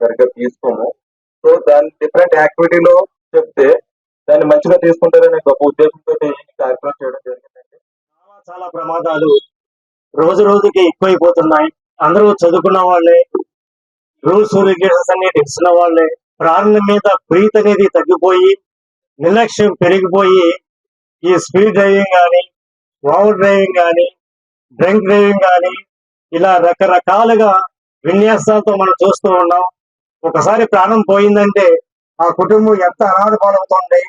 సరిగ్గా తీసుకోము. సో దాని డిఫరెంట్ యాక్టివిటీలో చెప్తే దాన్ని మంచిగా తీసుకుంటారనే గొప్ప ఉద్దేశంతో ఈ కార్యక్రమం చేయడం జరిగిందండి. చాలా ప్రమాదాలు రోజు రోజుకి ఎక్కువైపోతున్నాయి. అందరూ చదువుకున్న వాళ్ళే, రూల్స్ రెగ్యులేషన్స్ అన్ని తెలిసిన వాళ్ళే. ప్రాణం మీద ప్రీతి అనేది తగ్గిపోయి నిర్లక్ష్యం పెరిగిపోయి ఈ స్పీడ్ డ్రైవింగ్ కానీ, ఓవర్ డ్రైవింగ్ కానీ, డ్రంక్ డ్రైవింగ్ కానీ ఇలా రకరకాలుగా విన్యాసాలతో మనం చూస్తూ ఉన్నాం. ఒకసారి ప్రాణం పోయిందంటే ఆ కుటుంబం ఎంత అనాథ పాలవుతుంది.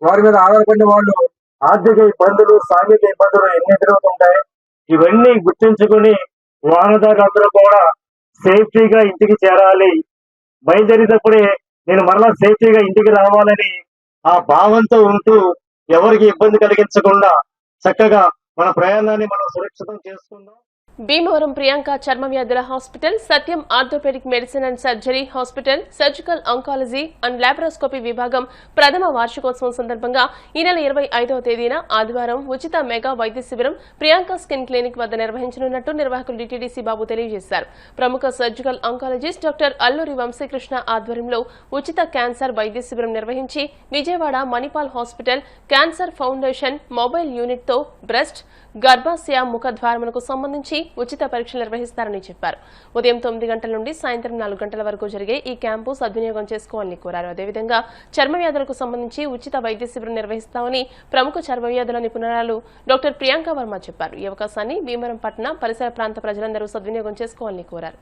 వారి మీద ఆధారపడిన వాళ్ళు ఆర్థిక ఇబ్బందులు, సాంఘిక ఇబ్బందులు ఎన్ని ఎదురవుతుంటాయి. ఇవన్నీ గుర్తించుకుని వాహనదారులందరూ కూడా సేఫ్టీగా ఇంటికి చేరాలి. బయలుదేరేటప్పుడే నేను మరలా సేఫ్టీగా ఇంటికి రావాలని ఆ భావంతో ఉంటూ ఎవరికి ఇబ్బంది కలిగించకుండా చక్కగా మన ప్రయాణాన్ని మనం సురక్షితం చేసుకుందాం. భీమవరం ప్రియాంక చర్మ వ్యాధుల hospital, Satyam orthopedic medicine and surgery hospital, surgical oncology and laparoscopy విభాగం ప్రథమ వార్షికోత్సవం సందర్భంగా ఈ నెల 25వ తేదీన ఆదివారం ఉచిత మెగా వైద్య శిబిరం ప్రియాంక స్కిన్ క్లినిక్ వద్ద నిర్వహించనున్నట్టు నిర్వాహకులు డిటిడిసి బాబు తెలియజేశారు. ప్రముఖ surgical oncologist doctor Alluri Vamsikrishna ఆధ్వర్యంలో ఉచిత క్యాన్సర్ వైద్య శిబిరం నిర్వహించి Vijayawada Manipal hospital cancer foundation mobile unit తో బ్రెస్ట్, గర్భాశయ ముఖద్వారములకు సంబంధించి ఉచిత పరీక్షలు నిర్వహిస్తారని చెప్పారు. ఉదయం 9 గంటల నుండి సాయంత్రం 4 గంటల వరకు జరిగే ఈ క్యాంపు సద్వినియోగం చేసుకోవాలని కోరారు. అదేవిధంగా చర్మ వ్యాధులకు సంబంధించి ఉచిత వైద్య శిబిరం నిర్వహిస్తామని ప్రముఖ చర్మ వ్యాధుల నిపుణురాలు డాక్టర్ ప్రియాంక వర్మ చెప్పారు. ఈ అవకాశాన్ని భీమవరం పట్టణ పరిసర ప్రాంత ప్రజలందరూ సద్వినియోగం చేసుకోవాలని కోరారు.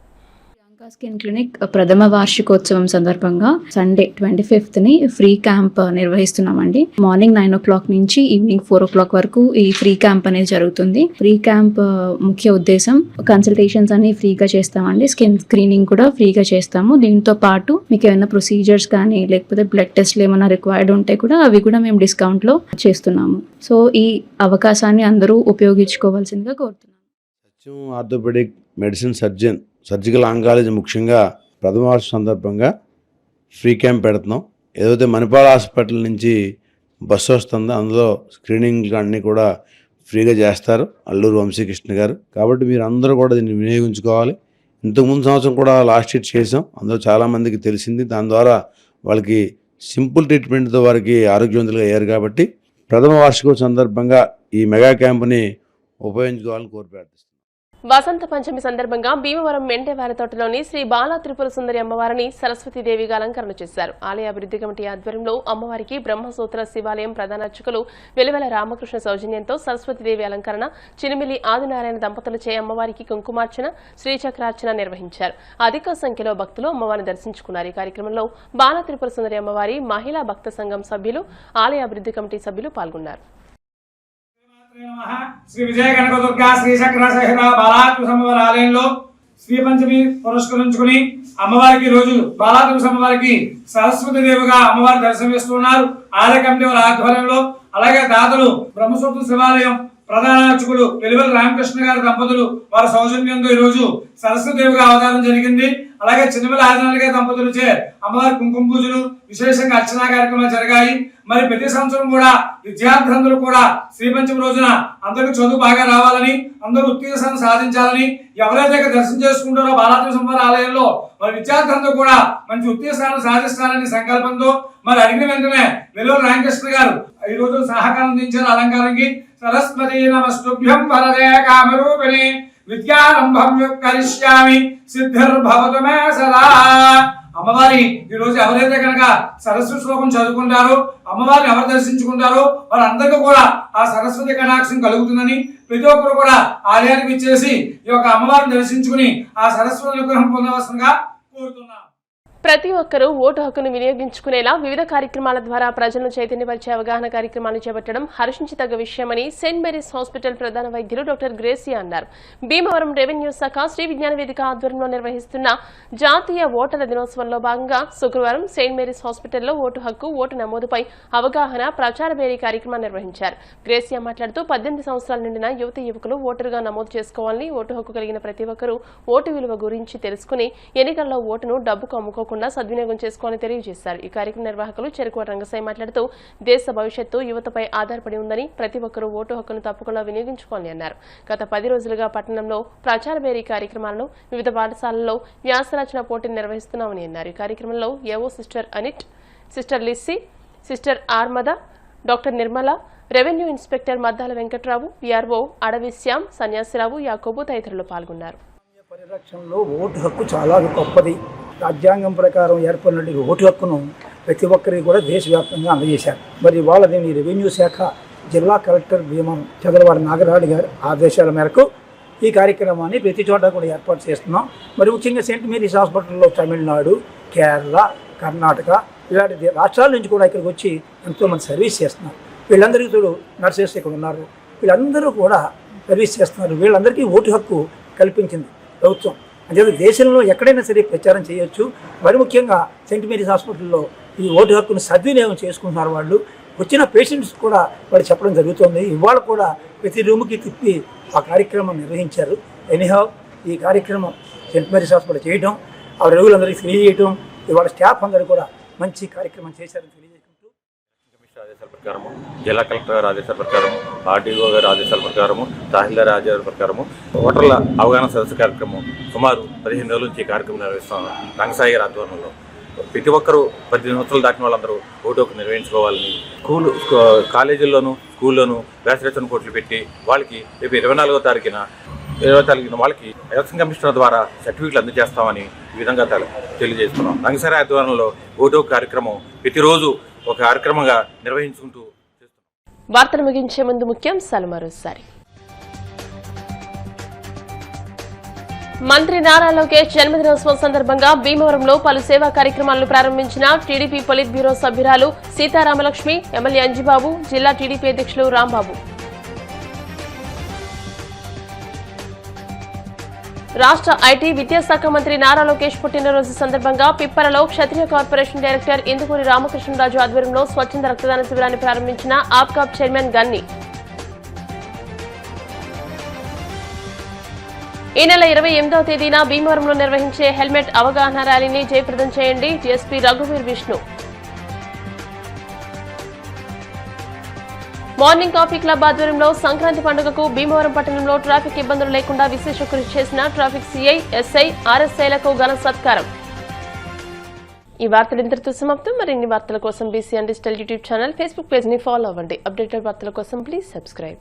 స్కిన్ క్లినిక్ ప్రథమ వార్షికోత్సవం సందర్భంగా సండే 25th ని ఫ్రీ క్యాంప్ నిర్వహిస్తున్నామండి. మార్నింగ్ 9 o'clock నుంచి ఈవినింగ్ 4 o'clock వరకు ఈ ఫ్రీ క్యాంప్ అనేది జరుగుతుంది. ఫ్రీ క్యాంప్ ముఖ్య ఉద్దేశం కన్సల్టేషన్స్ అన్ని ఫ్రీగా చేస్తామండి. స్కిన్ స్క్రీనింగ్ కూడా ఫ్రీగా చేస్తాము. దీంతో పాటు మీకు ఏమైనా ప్రొసీజర్స్ కానీ లేకపోతే బ్లడ్ టెస్ట్లు ఏమైనా రిక్వైర్డ్ ఉంటే కూడా అవి కూడా మేము డిస్కౌంట్ లో చేస్తున్నాము. సో ఈ అవకాశాన్ని అందరూ ఉపయోగించుకోవాల్సిందిగా కోరుతున్నాను. సత్యం ఆర్థోపెడిక్ మెడిసిన్ సర్జికల్ ఆంకాలజీ ముఖ్యంగా ప్రథమ వార్షిక సందర్భంగా ఫ్రీ క్యాంప్ పెడుతున్నాం. ఏదైతే మణిపాల్ హాస్పిటల్ నుంచి బస్సు వస్తుందో అందులో స్క్రీనింగ్ అన్నీ కూడా ఫ్రీగా చేస్తారు అల్లూరు వంశీకృష్ణ గారు. కాబట్టి మీరు అందరూ కూడా దీన్ని వినియోగించుకోవాలి. ఇంతకుముందు సంవత్సరం కూడా లాస్ట్ ఇయర్ చేసాం, అందులో చాలామందికి తెలిసింది. దాని ద్వారా వాళ్ళకి సింపుల్ ట్రీట్మెంట్తో వారికి ఆరోగ్యవంతులుగా అయ్యారు. కాబట్టి ప్రథమ వార్షికోత్సవం సందర్భంగా ఈ మెగా క్యాంపుని ఉపయోగించుకోవాలని కోరి ప్రార్థిస్తున్నాను. వసంత పంచమి సందర్భంగా భీమవరం మెండేవారి తోటలోని శ్రీ బాలా త్రిపుర సుందరి అమ్మవారిని సరస్వతీదేవిగా అలంకరణ చేశారు. ఆలయ అభివృద్ధి కమిటీ ఆధ్వర్యంలో అమ్మవారికి బ్రహ్మసూత్ర శివాలయం ప్రధాన అర్చకులు వెలువెల రామకృష్ణ సౌజన్యంతో సరస్వతీదేవి అలంకరణ, చినిమిలి ఆదినారాయణ దంపతులచే అమ్మవారికి కుంకుమార్చన, శ్రీచక్రార్చన నిర్వహించారు. అధిక సంఖ్యలో భక్తులు అమ్మవారిని దర్శించుకున్నారు. ఈ కార్యక్రమంలో బాలా త్రిపుర సుందరి అమ్మవారి మహిళా భక్త సంఘం సభ్యులు, ఆలయ అభివృద్ధి కమిటీ సభ్యులు పాల్గొన్నారు. శ్రీ విజయ కనకదుర్గా శ్రీచక్ర సహిత బాలాత్రిపుర అమ్మవారి ఆలయంలో శ్రీ పంచమి పురస్కరించుకుని అమ్మవారికి రోజు బాలాత్రిపుర అమ్మవారికి సరస్వతి దేవిగా అమ్మవారి దర్శనమిస్తున్నారు. ఆలయ కమిటీ వారి ఆధ్వర్యంలో, అలాగే దాతలు బ్రహ్మసూత్ర శివాలయం ప్రధాన అర్చకులు వెలువెల రామకృష్ణ గారి దంపతులు వారి సౌజన్యంతో ఈ రోజు సరస్వతి దేవిగా అవతారం జరిగింది. అలాగే చిన్నపిల్ల ఆదినారాయణ గారి దంపతులచే అమ్మవారి కుంకుమ పూజలు, విశేషంగా అర్చనా కార్యక్రమాలు జరిగాయి. మరి ప్రతి సంవత్సరం కూడా విద్యార్థులందరూ కూడా శ్రీ పంచమి రోజున అందరికీ చదువు బాగా రావాలని, అందరూ ఉత్తీర్ణతను సాధించాలని, ఎవరైతే దర్శనం చేసుకుంటారో బాలాత్రిపుర అమ్మవారి ఆలయంలో మరి విద్యార్థులందరూ కూడా మంచి ఉత్తీర్ణతను సాధిస్తారని సంకల్పంతో మరి అడిగిన వెంటనే వెలువెల రామకృష్ణ గారు ఈ రోజు సహకారం అందించారు. అలంకారానికి సరస్వతి నమస్తుభ్యం వరదే కామరూపిణి విద్యారంభం కరిష్యామి సిద్ధిర్భవతు మే సదా. అమ్మవారి ఈ రోజు ఎవరైతే కనుక సరస్వతి శ్లోకం చదువుకుంటారో, అమ్మవారిని ఎవరు దర్శించుకుంటారో వారందరికీ కూడా ఆ సరస్వతి కటాక్షం కలుగుతుందని ప్రతి ఒక్కరు కూడా ఆలయానికి ఇచ్చేసి ఈ యొక్క అమ్మవారిని దర్శించుకుని ఆ సరస్వతి అనుగ్రహం పొందవలసిందిగా కోరుతున్నాం. ప్రతి ఒక్కరూ ఓటు హక్కును వినియోగించుకునేలా వివిధ కార్యక్రమాల ద్వారా ప్రజలను చైతన్యపరిచే అవగాహన కార్యక్రమాలు చేపట్టడం హర్షించదగ్గ విషయమని సెయింట్ మేరీస్ హాస్పిటల్ ప్రధాన వైద్యులు డాక్టర్ గ్రేసీ అన్నారు. భీమవరం రెవెన్యూ శాఖ శ్రీ విజ్ఞాన వేదిక ఆధ్వర్యంలో నిర్వహిస్తున్న జాతీయ ఓటర్ల దినోత్సవంలో భాగంగా శుక్రవారం సెయింట్ మేరీస్ హాస్పిటల్లో ఓటు హక్కు, ఓటు నమోదుపై అవగాహన ప్రచార బేరీ కార్యక్రమాన్ని నిర్వహించారు. గ్రేసియా మాట్లాడుతూ 18 సంవత్సరాల నిండిన యువకులు ఓటరుగా నమోదు చేసుకోవాలని, ఓటు హక్కు కలిగిన ప్రతి ఒక్కరూ ఓటు విలువ గురించి తెలుసుకుని ఎన్నికల్లో ఓటును డబ్బుకు అమ్ముకోకుండా సద్వినియోగం చేసుకోవాలని తెలియజేశారు. ఈ కార్యక్రమ నిర్వాహకులు చెరుకువ రంగసాయి మాట్లాడుతూ దేశ భవిష్యత్తు యువతపై ఆధారపడి ఉందని, ప్రతి ఒక్కరూ ఓటు హక్కును తప్పకుండా వినియోగించుకోవాలని అన్నారు. గత 10 రోజులుగా పట్టణంలో ప్రచార బేరీ కార్యక్రమాలను వివిధ పాఠశాలల్లో వ్యాసరచన పోటీలు నిర్వహిస్తున్నామని అన్నారు. ఈ కార్యక్రమంలో AO sister Anit, sister Lissy, sister Armada, doctor Nirmala, revenue inspector Maddala Venkatrao, VRO Adavi Shyam, Sanyasi Rao, యాకోబు తదితరులు పాల్గొన్నారు. పరిరక్షణలో ఓటు హక్కు చాలా గొప్పది. రాజ్యాంగం ప్రకారం ఏర్పడిన ఓటు హక్కును ప్రతి ఒక్కరికి కూడా దేశవ్యాప్తంగా అందజేశారు. మరి వాళ్ళ దీన్ని రెవెన్యూ శాఖ జిల్లా కలెక్టర్ భీమవరం చంద్రవాడి నాగరాజు గారి ఆదేశాల మేరకు ఈ కార్యక్రమాన్ని ప్రతి చోట కూడా ఏర్పాటు చేస్తున్నాం. మరి ముఖ్యంగా సెయింట్ మేరీస్ హాస్పిటల్లో తమిళనాడు, కేరళ, కర్ణాటక ఇలాంటి రాష్ట్రాల నుంచి కూడా ఇక్కడికి వచ్చి ఎంతోమంది సర్వీస్ చేస్తున్నారు. వీళ్ళందరికీ చూడు నర్సెస్ ఇక్కడ ఉన్నారు, వీళ్ళందరూ కూడా సర్వీస్ చేస్తున్నారు. వీళ్ళందరికీ ఓటు హక్కు కల్పించింది ప్రభుత్వం. అంటే దేశంలో ఎక్కడైనా సరే ప్రచారం చేయొచ్చు. మరి ముఖ్యంగా సెయింట్ మేరీస్ హాస్పిటల్లో ఈ ఓటు హక్కును సద్వినియోగం చేసుకుంటున్నారు. వాళ్ళు వచ్చిన పేషెంట్స్ కూడా వాళ్ళు చెప్పడం జరుగుతుంది. ఇవాళ కూడా ప్రతి రూమ్కి తిప్పి ఆ కార్యక్రమం నిర్వహించారు. ఎనీహౌ ఈ కార్యక్రమం సెయింట్ మేరీస్ హాస్పిటల్ చేయడం, ఆ రోగులందరికీ తెలియజేయడం, ఇవాళ స్టాఫ్ అందరూ కూడా మంచి కార్యక్రమం చేశారని తెలియజేసుకుంటూ ఆదేశాల ప్రకారము, జిల్లా కలెక్టర్ గారి ఆదేశాల ప్రకారము, ఆర్డీఓ గారి ఆదేశాల ప్రకారము, తహసీల్దార్ ఆదేశాల ప్రకారము ఓటర్ల అవగాహన సదస్సు కార్యక్రమం సుమారు 15 రోజుల నుంచి కార్యక్రమం నిర్వహిస్తున్నాం. రంగసాయి గారి ఆధ్వర్యంలో ప్రతి ఒక్కరూ 18 సంవత్సరాలు దాటిన వాళ్ళందరూ ఓటు హక్కు నిర్వహించుకోవాలని కాలేజీల్లోనూ స్కూల్లోనూ వ్యాసరచన పోటీలు పెట్టి వాళ్ళకి రేపు 24వ తారీఖున వాళ్ళకి ఎలక్షన్ కమిషనర్ ద్వారా సర్టిఫికెట్లు అందజేస్తామని ఈ విధంగా తెలియజేస్తున్నాం. రంగసాయి ఆధ్వర్యంలో ఓటు హక్కు కార్యక్రమం ప్రతిరోజు ఒక కార్యక్రమంగా నిర్వహించుకుంటూ వార్తలు ముగించే ముందు ముఖ్యాంశాలు మరోసారి. మంత్రి నారా లోకేష్ జన్మదినోత్సవం సందర్భంగా భీమవరంలో పలు సేవా కార్యక్రమాలను ప్రారంభించిన టీడీపీ పొలిట్ బ్యూరో సభ్యురాలు సీతారామలక్ష్మి, ఎమ్మెల్యే అంజిబాబు, జిల్లా టీడీపీ అధ్యక్షులు రాంబాబు. రాష్ట్ర ఐటీ విద్యాశాఖ మంత్రి నారా లోకేష్ పుట్టినరోజు సందర్భంగా పిప్పలలో క్షత్రియ కార్పొరేషన్ డైరెక్టర్ ఇందుకూరి రామకృష్ణరాజు ఆధ్వర్యంలో స్వచ్ఛంద రక్తదాన శిబిరాన్ని ప్రారంభించిన ఆప్కాబ్ చైర్మన్ గన్ని. ఈ నెల 28వ తేదీన భీమవరంలో నిర్వహించే హెల్మెట్ అవగాహన ర్యాలీని జయప్రదం చేయండి, డీఎస్పీ రఘువీర్ విష్ణు. మార్నింగ్ కాఫీ క్లబ్ ఆధ్వర్యంలో సంక్రాంతి పండుగకు భీమవరం పట్టణంలో ట్రాఫిక్ ఇబ్బందులు లేకుండా విశేష కృషి చేసిన ట్రాఫిక్ సిఐ, ఎస్ఐ, ఆర్ఎస్ఐలకు ఘన సత్కారం. ఈ వార్తలు ఇంతటితో సమాప్తం. మరిన్ని వార్తల కోసం BCN digital YouTube channel, Facebook page ని ఫాలో అవ్వండి. అప్డేటెడ్ వార్తల కోసం ప్లీజ్ సబ్స్క్రైబ్.